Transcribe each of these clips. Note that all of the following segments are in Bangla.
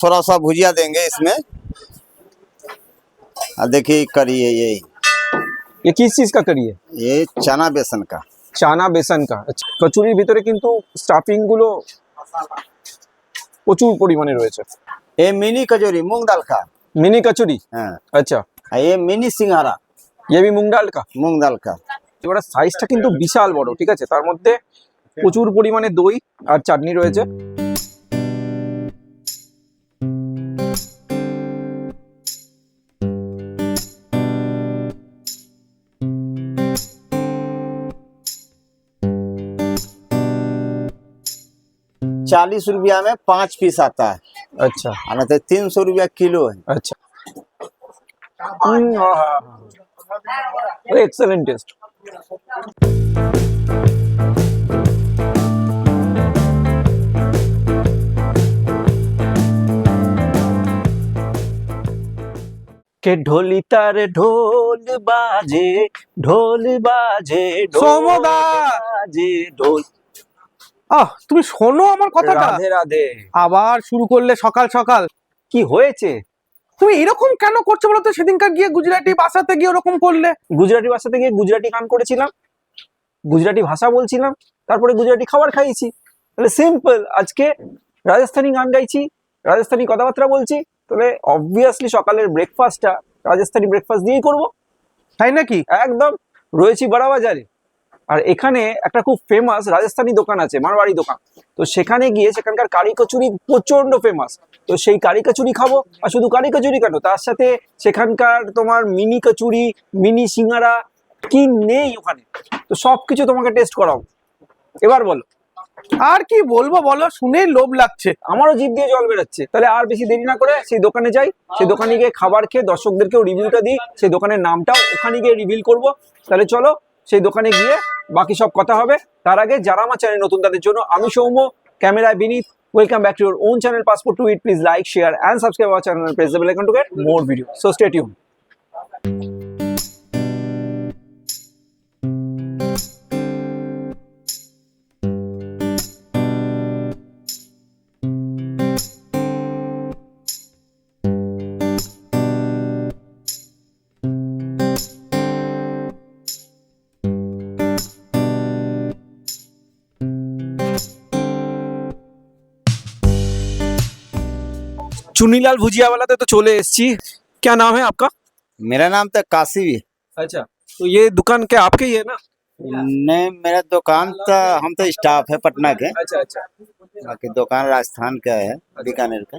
थोड़ा सा भुजिया देंगे इसमें। देखिए करी है ये किस चीज का करी है? ये चना बेसन का। চানা বেসন কা। আচ্ছা, কচুরির ভিতরে কিন্তু স্টাফিং গুলো প্রচুর পরিমাণে রয়েছে। ये मिनी कचौरी मूंग दाल का। মিনি কচুরি। हाँ, আচ্ছা, ये मिनी सिंघाड़ा ये भी মুগ ডাল কা। मूंग दाल का। এবার সাইজটা কিন্তু বিশাল বড়, ঠিক আছে? তার মধ্যে প্রচুর পরিমাণে দই আর চাটনি রয়েছে। ₹40 में 5 पीस आता है। আচ্ছা और नहीं तो ₹300 किलो है। আচ্ছা। Excellent test. के ढोली तारे ढोल बाजे, ढोल बाजे, सोमदा! बाजे ढोल। তুমি শোনো আমার কথাটা। রাধে রাধে। আবার শুরু করলে সকাল সকাল। কি হয়েছে? তুমি এরকম কেন করছো বলো তো? সেদিনকার গিয়ে গুজরাটি ভাষাতে গিয়ে ওরকম করলে। গুজরাটি ভাষাতে গিয়ে গুজরাটি গান করেছিলাম, গুজরাটি ভাষা বলছিলাম, তারপরে গুজরাটি খাবার খাইছি। তাহলে সিম্পল, আজকে রাজস্থানি গান গাইছি, রাজস্থানি কথাবার্তা বলছি, তাহলে অবভিয়াসলি সকালের ব্রেকফাস্টটা রাজস্থানি ব্রেকফাস্ট দিয়েই করব। তাই নাকি? একদম। রয়েছি বড়া বাজারে, আর এখানে একটা খুব ফেমাস রাজস্থানি দোকান আছে, মারওয়াড়ি দোকান। তো সেখানে গিয়ে সেখানকার কারি কচুরি প্রচন্ড ফেমাস। তো সেই কারি কচুরি খাবো, আর শুধু কারি কচুরি কেন, তার সাথে সেখানকার তোমার মিনি কচুরি, মিনি সিঙ্গারা, কি নেই ওখানে, তো সবকিছু তোমাকে টেস্ট করাবো। এবার বলো আর কি বলবো বলো, শুনেই লোভ লাগছে। আমারও জিভ দিয়ে জল বেরোচ্ছে। তাহলে আর বেশি দেরি না করে সেই দোকানে যাই, সেই দোকানে গিয়ে খাবার খেয়ে দর্শকদেরকেও রিভিউটা দিই, সেই দোকানের নামটাও ওখানে গিয়ে রিভিল করব। তাহলে চলো সেই দোকানে গিয়ে বাকি সব কথা হবে। তার আগে যারা আমার চ্যানেল নতুন তাদের জন্য আমি সৌম্য, ক্যামেরায় Vineet, welcome back to your own channel passport to it. Please like, share and subscribe our channel and press the bell icon to get more video. So stay tuned. Chunnilal Bhujia वाला तो चले एसची। क्या नाम है आपका? मेरा नाम तो काशी भी है। अच्छा, तो ये दुकान क्या आपके ही है ना? नहीं, मेरा दुकान तो हम तो स्टाफ है पटना के। अच्छा अच्छा। बाकी दुकान राजस्थान का है, बीकानेर का।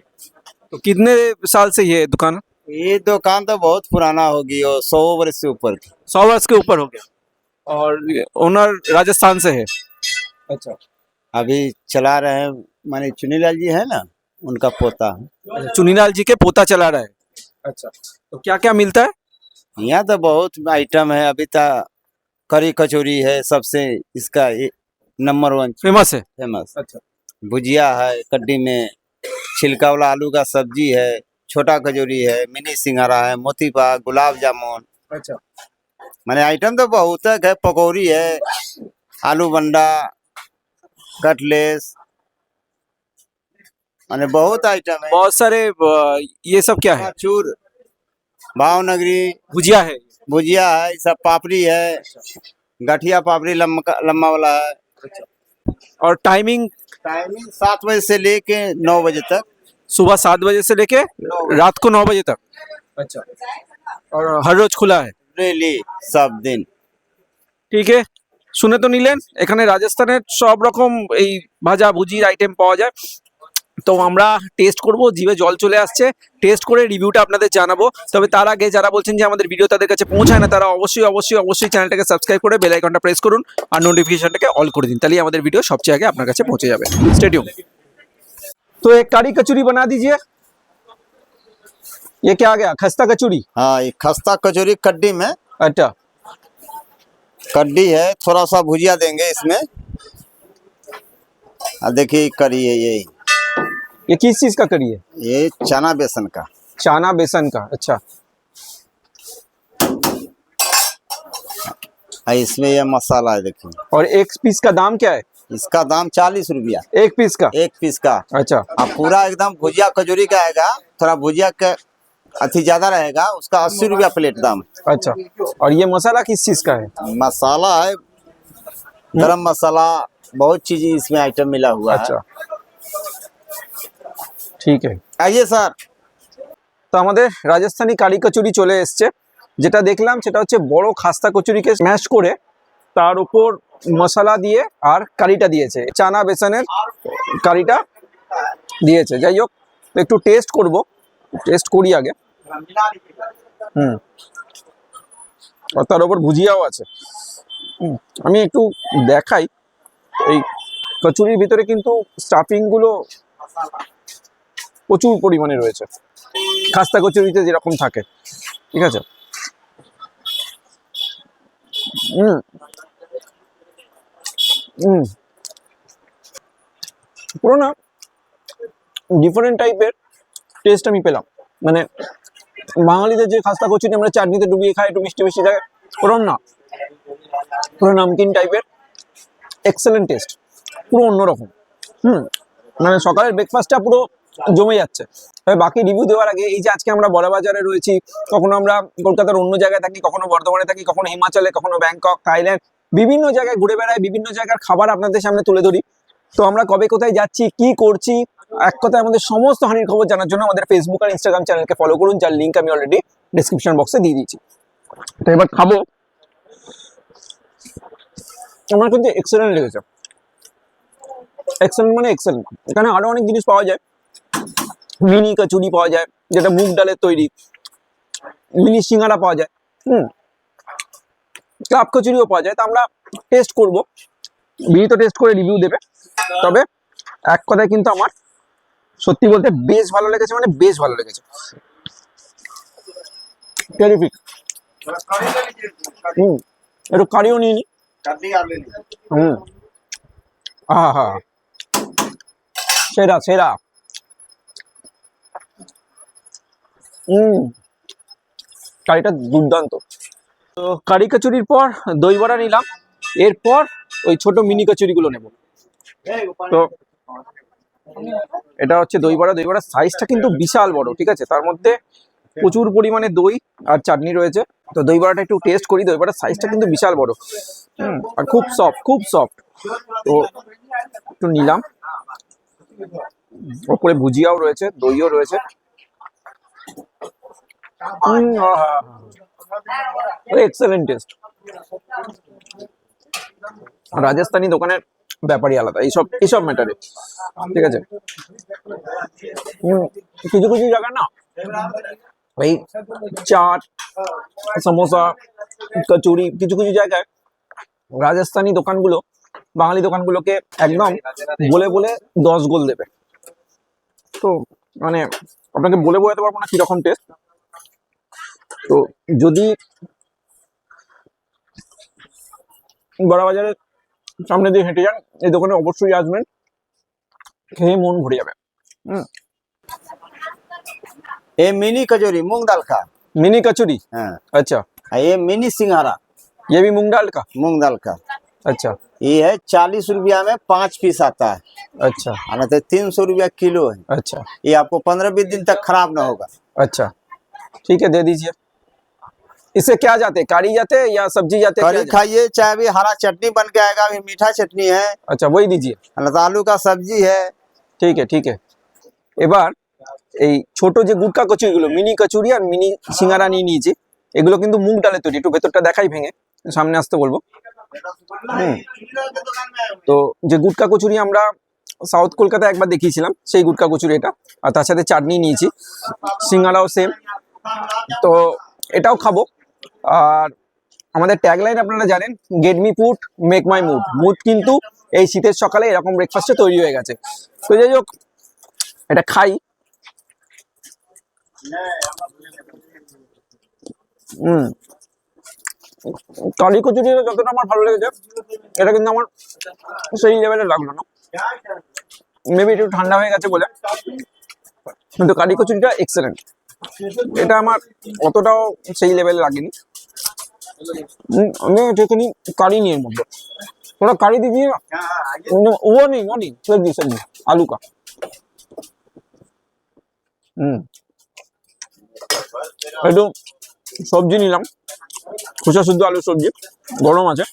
तो कितने साल से ये दुकान? ये दुकान तो बहुत पुराना होगी, 100 वर्ष से ऊपर की। 100 वर्ष के ऊपर हो गया। और ओनर राजस्थान से है? अच्छा। अभी चला रहे हैं, माने चुनीलाल जी है ना, उनका पोता है। चुन्नीलाल जी के पोता चला रहा है। अच्छा, तो क्या क्या मिलता है? यहाँ तो बहुत आइटम है। अभी तो करी कचौरी है सबसे, इसका नंबर 1 फेमस है। फेमस। अच्छा। भुजिया है कड्डी में, छिलका वाला आलू का सब्जी है, छोटा कचौरी है, मिनी सिंघाड़ा है, मोती पाक, गुलाब जामुन। अच्छा। माने आइटम तो बहुत है। पकौड़ी है, आलू बंडा, कटलेस, माने बहुत आइटम है। बहुत सारे। ये सब क्या है? चूर, भावनगरी, भुजिया है। भुजिया है, ये सब पापड़ी है, गठिया पापड़ी लम्बा वाला है। और टाइमिंग? टाइमिंग 7 बजे से लेके 9 बजे तक। सुबह 7 बजे से लेके रात को 9 बजे तक। अच्छा। और हर रोज खुला है? डेली, सब दिन। ঠিক আছে, শুনে তো নিলেন এখানে রাজস্থানের সব রকম এই ভাজা ভুজির আইটেম পাওয়া যায়। তো আমরা টেস্ট করব, জিভে জল চলে আসছে, টেস্ট করে রিভিউটা আপনাদের জানাবো। তবে তার আগে যারা বলছেন যে আমাদের ভিডিও তাদের কাছে পৌঁছায় না, তারা অবশ্যই অবশ্যই অবশ্যই চ্যানেলটাকে সাবস্ক্রাইব করে বেল আইকনটা প্রেস করুন আর নোটিফিকেশনটাকে অল করে দিন, তাহলে আমাদের ভিডিও সবচেয়ে আগে আপনার কাছে পৌঁছে যাবে। Stay tune. तो एक कड़ी कचौरी बना दीजिए। ये क्या आ गया? खस्ता कचौरी। हाँ, ये खस्ता कचौरी कड्डी में। अच्छा। कड्डी है, थोड़ा सा भुजिया देंगे इसमें। देखिए करी है ये किस चीज का करी है? ये चना बेसन का। चाना बेसन का। अच्छा। इसमें ये मसाला है देखिए। और एक पीस का दाम क्या है? इसका दाम 40 रुपया एक पीस का? एक पीस का। अच्छा अब पूरा एकदम भुजिया खजूरी का आएगा, थोड़ा भुजिया का अति ज्यादा रहेगा, उसका 80 रुपया प्लेट दाम। अच्छा। और ये मसाला किस चीज का है? मसाला है गरम मसाला, बहुत चीज इसमें आइटम मिला हुआ है। अच्छा ঠিক আছে। आइए सर। তো আমাদের রাজস্থানি কারি কচুরি চলে এসছে। যেটা দেখলাম সেটা হচ্ছে বড় খাস্তা কচুরিকে স্ম্যাশ করে তার উপর মশলা দিয়ে আর কারিটা দিয়েছে, চানা বেসনের কারিটা দিয়েছে। যাই হোক, তো একটু টেস্ট করব, টেস্ট করি আগে। আর তার উপর ভুজিয়াও আছে। আমি একটু দেখাই, এই কচুরির ভিতরে কিন্তু স্টাফিং গুলো প্রচুর পরিমাণে রয়েছে, খাস্তা কচুরিতে যেরকম থাকে। ঠিক আছে। পুরো না ডিফারেন্ট টাইপের টেস্ট আমি পেলাম। মানে বাঙালিদের যে খাস্তা কচুরি আমরা চাটনিতে ডুবিয়ে খাই, একটু মিষ্টি মিষ্টি থাকে, ওরকম না, পুরো নামকিন টাইপের। এক্সেলেন্ট টেস্ট, পুরো অন্যরকম। মানে সকালের ব্রেকফাস্টটা পুরো জমে যাচ্ছে। তবে বাকি রিভিউ দেওয়ার আগে, এই যে আজকে আমরা বড়বাজারে রয়েছি, কখনো আমরা কলকাতার অন্য জায়গায় থাকি, কখনো বর্ধমানে থাকি, কখনো হিমাচলে, কখনো ব্যাংকক, থাইল্যান্ড, বিভিন্ন জায়গায় ঘুরে বেড়াই, বিভিন্ন জায়গার খাবার আপনাদের সামনে তুলে ধরি। তো আমরা কবে কোথায় যাচ্ছি, কি করছি, এক কথায় আমাদের সমস্ত হানির খবর জানার জন্য আমাদের ফেসবুক আর ইনস্টাগ্রাম চ্যানেলকে ফলো করুন, যার লিঙ্ক আমি অলরেডি ডেসক্রিপশন বক্সে দিয়ে দিয়েছি। তো এবার খাবো। আমার কিন্তু এক্সেলেন্ট লেগেছে। এক্সেলেন্ট মানে এক্সেলেন্ট। এখানে আরো অনেক জিনিস পাওয়া যায়। মিনি কচুরি পাওয়া যায়, যেটা মুগ ডালের তৈরি। মিনি সিঙ্গারা পাওয়া যায়। কাপ কচুরিও পাওয়া যায়। তা আমরা টেস্ট করব, বিনি তো টেস্ট করে রিভিউ দেবে। তবে এক কথায় কিন্তু আমার সত্যি বলতে বেশ ভালো লেগেছে, মানে বেশ ভালো লেগেছে। টেরিফিক। একটু কারিও নিয়ে নি। আহা, সেরা সেরা। কারিটা দুর্দান্ত। তো কারি কচুরির পর দই বড়া নিলাম, এরপর ওই ছোট মিনি কচুরি গুলো নেব। তো এটা হচ্ছে দই বড়া। দই বড়ার সাইজটা কিন্তু বিশাল বড়, ঠিক আছে। তার মধ্যে প্রচুর পরিমাণে দই আর চাটনি রয়েছে। তো দই বড়াটা একটু টেস্ট করি। দই বড়ার সাইজটা কিন্তু বিশাল বড়, আর খুব সফট, খুব সফট। তো একটু নিলাম। ওপরে ভুজিয়াও রয়েছে, দইও রয়েছে। Excellent test. রাজস্থানি দোকানের ব্যাপারই আলাদা এইসব ম্যাটারে, ঠিক আছে। কিছু কিছু জায়গা না এই চাট, সমোসা, কচুরি, কিছু কিছু জায়গায় রাজস্থানি দোকানগুলো বাঙালি দোকানগুলোকে একদম বলে বলে 10 গোল দেবে। তো মানে আপনাকে বলে বোঝাতে পারবো না কিরকম টেস্ট। তো যদি বড়বাজারের সামনে দিয়ে হেঁটে যান, এই দোকানে অবশ্যই আসবেন, খেয়ে মন ভরে যাবে। ये मिनी कचौरी मूंग दाल का। मिनी कचौरी, हाँ। अच्छा। ये मिनी सिंघारा, ये भी मूंग दाल का? मूंग दाल का। अच्छा ये है 40 रुपया में 5 पीस आता है। अच्छा और नहीं तो 300 रुपया किलो है। अच्छा ये आपको 15-20 दिन तक खराब ना होगा। अच्छा, ठीक है, दे दीजिए। इससे क्या जाते, कारी जाते या सब्जी जाते? करी क्या जाते? खाइए, चाहे भी हरा चटनी बन के आएगा, अभी मीठा चटनी है, अच्छा वही दीजिए। नहीं तो आलू का सब्जी है। ঠিক আছে ঠিক আছে। এবার এই ছোট যে গুটকা কচুরিগুলো, মিনি কচুরি আর মিনি সিঙ্গারা নিয়ে নিয়েছি। এগুলো কিন্তু মুগ ডালের তৈরি। একটু ভেতরটা দেখাই ভেঙে, সামনে আসতে বলবো। তো যে গুটকা কচুরি আমরা সাউথ কলকাতায় একবার দেখিয়েছিলাম, সেই গুটকা কচুরি এটা। আর তার সাথে চাটনি নিয়েছি, সিঙ্গারাও সেম। তো এটাও খাবো। আর আমাদের ট্যাগলাইন আপনারা জানেন, get me food make my mood. Mood কিন্তু এই শীতের সকালে এরকম ব্রেকফাস্টে তৈরি হয়ে গেছে। তো যাই হোক, এটা খাই। কারি কচুরিটা যতটা আমার ভালো লেগেছে, এটা কিন্তু আমার সেই লেভেলে লাগলো না। মেবি একটু ঠান্ডা হয়ে গেছে বলে, কিন্তু কারি কচুরিটা এক্সেলেন্ট। এটা আমার অতটাও সেই লেভেলে লাগেনি। আমি যেখানে কারি নিয়ে মধ্যে थोड़ा करी दीजिए ना। वो नहीं सब्जी आलू का। একটু সবজি নিলাম, খোসা শুদ্ধ আলু সবজি, গরম আছে।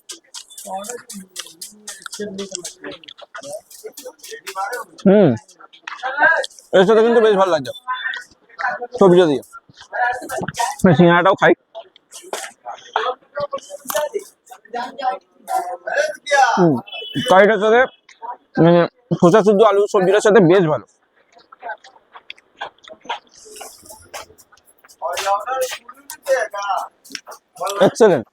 এর সাথে কিন্তু বেশ ভালো লাগছে সবজি দিয়ে। সিঙ্গাড়াটাও খাই। কারিটার সাথে মানে খোসা শুদ্ধ আলু সবজিটার সাথে বেশ ভালো। এক্সেলেন্ট।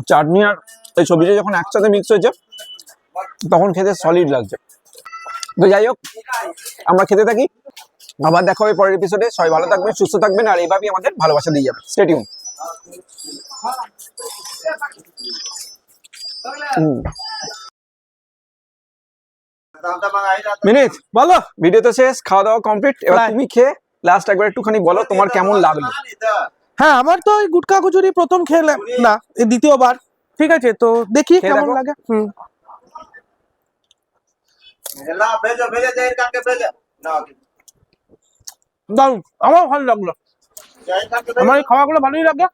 চাটনি আর এই সবজিটা যখন একসাথে মিক্স হয়েছে তখন খেতে সলিড লাগছে। তো যাই হোক, আমরা খেতে থাকি, আবার দেখা হবে পরের এপিসোডে। সবাই ভালো থাকবেন, সুস্থ থাকবেন, আর এইভাবেই আমাদের ভালোবাসা দিয়ে যাবেন। Stay tune. মিনিট বলো। ভিডিও তো শেষ, খাওয়া দাওয়া কমপ্লিট, এবার তুমি খেয়ে লাস্ট একবার একটুখানি বলো তোমার কেমন লাগলো। হ্যাঁ, আমার তো ওই গুটকা কচুরি প্রথম খেলাম না, এই দ্বিতীয়বার। ঠিক আছে, তো দেখি খেয়ে কেমন দেখো। লাগে। দারুন, আমার ভালো লাগলো, আমার এই খাওয়াগুলো ভালোই লাগে।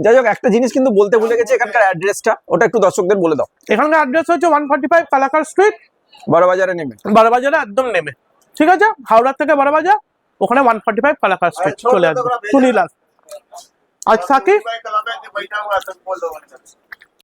যাই হোক, একটা জিনিস কিন্তু বলতে ভুলে গেছি, এখানকার অ্যাড্রেসটা ওটা একটু দর্শকদের বলে দাও। এখানকার অ্যাড্রেস হচ্ছে 145 কালাকার স্ট্রিট, বড়বাজারে নেমে। বড়বাজারে একদম নেমে। ঠিক আছে, হাওড়া থেকে বড়বাজার, ওখানে 145 কালাকার স্ট্রিট চলে আসবে। সুনীল আজ থাকি।